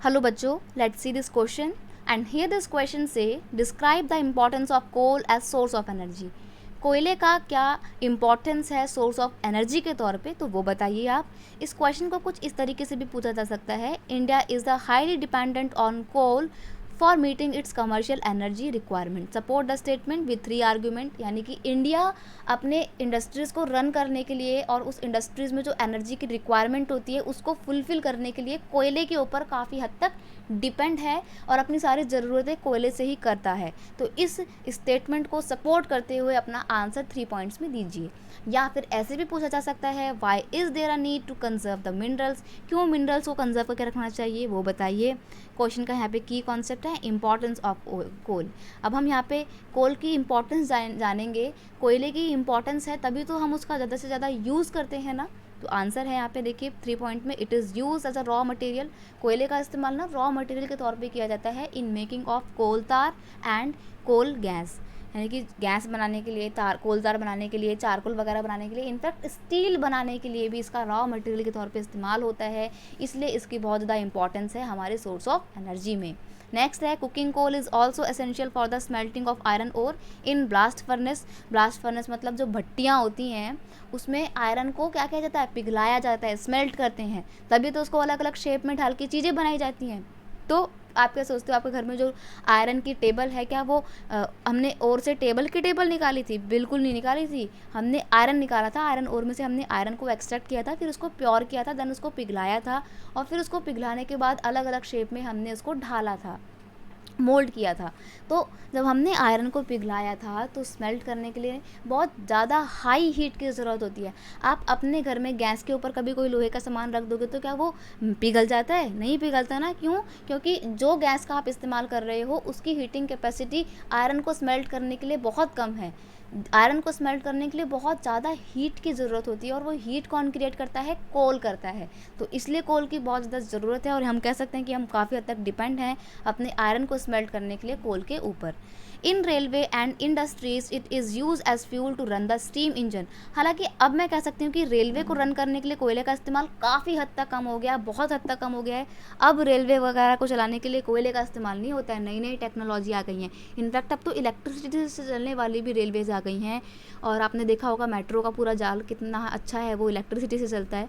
Hello बच्चों, let's see this question and here this question से describe the importance of coal as source of energy. कोयले का क्या importance है source of energy के तौर पे, तो वो बताइए आप। इस क्वेश्चन को कुछ इस तरीके से भी पूछा जा सकता है, India is the highly dependent on coal for meeting its commercial energy requirement, support the statement with 3 argument. यानी कि इंडिया अपने इंडस्ट्रीज़ को रन करने के लिए और उस इंडस्ट्रीज़ में जो एनर्जी की रिक्वायरमेंट होती है उसको फुलफ़िल करने के लिए कोयले के ऊपर काफ़ी हद तक डिपेंड है और अपनी सारी ज़रूरतें कोयले से ही करता है। तो इस स्टेटमेंट को सपोर्ट करते हुए अपना आंसर 3 पॉइंट्स में दीजिए। या फिर ऐसे भी पूछा जा सकता है, why is there a need to conserve the minerals, क्यों मिनरल्स को कंजर्व करके रखना चाहिए, वो बताइए। क्वेश्चन का यहाँ पे की कॉन्सेप्ट है इम्पॉर्टेंस ऑफ कोल। अब हम यहाँ पे कोल की इम्पॉर्टेंस जानेंगे। कोयले की इम्पॉर्टेंस है तभी तो हम उसका ज़्यादा से ज़्यादा यूज़ करते हैं ना। तो आंसर है यहाँ पे देखिए 3 पॉइंट में, it is use as a raw material. कोयले का इस्तेमाल ना रॉ मटेरियल के तौर पे किया जाता है इन मेकिंग ऑफ कोल तार एंड कोल गैस, यानी कि गैस बनाने के लिए, तार कोल तार बनाने के लिए, चारकोल वगैरह बनाने के लिए, इनफैक्ट स्टील बनाने के लिए भी इसका रॉ मटेरियल के तौर पे इस्तेमाल होता है। इसलिए इसकी बहुत ज़्यादा इंपॉर्टेंस है हमारे सोर्स ऑफ एनर्जी में। नेक्स्ट है cooking coal is also essential for the smelting of iron ore in blast furnace. Blast furnace मतलब जो भट्टियाँ होती हैं उसमें आयरन को क्या किया जाता है, पिघलाया जाता है, स्मेल्ट करते हैं, तभी तो उसको अलग अलग शेप में ढाल के चीज़ें बनाई जाती हैं। तो आप क्या सोचते हो, आपके घर में जो आयरन की टेबल है, क्या वो हमने ओर से टेबल की टेबल निकाली थी? बिल्कुल नहीं निकाली थी, हमने आयरन निकाला था। आयरन ओर में से हमने आयरन को एक्सट्रैक्ट किया था, फिर उसको प्योर किया था, देन उसको पिघलाया था और फिर उसको पिघलाने के बाद अलग अलग शेप में हमने उसको ढाला था, मोल्ड किया था। तो जब हमने आयरन को पिघलाया था तो स्मेल्ट करने के लिए बहुत ज़्यादा हाई हीट की ज़रूरत होती है। आप अपने घर में गैस के ऊपर कभी कोई लोहे का सामान रख दोगे तो क्या वो पिघल जाता है? नहीं पिघलता ना। क्यों? क्योंकि जो गैस का आप इस्तेमाल कर रहे हो उसकी हीटिंग कैपेसिटी आयरन को स्मेल्ट करने के लिए बहुत कम है। आयरन को स्मेल्ट करने के लिए बहुत ज़्यादा हीट की ज़रूरत होती है और वो हीट कौन क्रिएट करता है? कोल करता है। तो इसलिए कोल की बहुत ज़्यादा ज़रूरत है और हम कह सकते हैं कि हम काफ़ी हद तक डिपेंड हैं अपने आयरन को स्मेल्ट करने के लिए कोल के ऊपर। In railway and industries it is use as fuel to run the steam engine. हालांकि अब मैं कह सकती हूँ कि रेलवे को रन करने के लिए कोयले का इस्तेमाल काफ़ी हद तक कम हो गया, बहुत हद तक कम हो गया है। अब रेलवे वगैरह को चलाने के लिए कोयले का इस्तेमाल नहीं होता है, नई नई टेक्नोलॉजी आ गई हैं। इनफैक्ट अब तो इलेक्ट्रिसिटी से चलने वाली भी रेलवेज आ गई हैं और आपने देखा होगा मेट्रो का पूरा जाल कितना अच्छा है, वो इलेक्ट्रिसिटी से चलता है।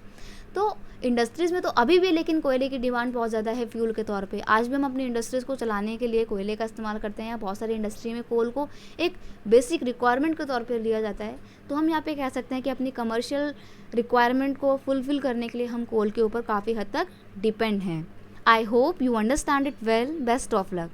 तो इंडस्ट्रीज़ में तो अभी भी लेकिन कोयले की डिमांड बहुत ज़्यादा है फ्यूल के तौर पे। आज भी हम अपनी इंडस्ट्रीज़ को चलाने के लिए कोयले का इस्तेमाल करते हैं। बहुत सारी इंडस्ट्री में कोल को एक बेसिक रिक्वायरमेंट के तौर पे लिया जाता है। तो हम यहाँ पे कह सकते हैं कि अपनी कमर्शियल रिक्वायरमेंट को फुलफ़िल करने के लिए हम कोल के ऊपर काफ़ी हद तक डिपेंड हैं। I hope you understand it well. Best of luck.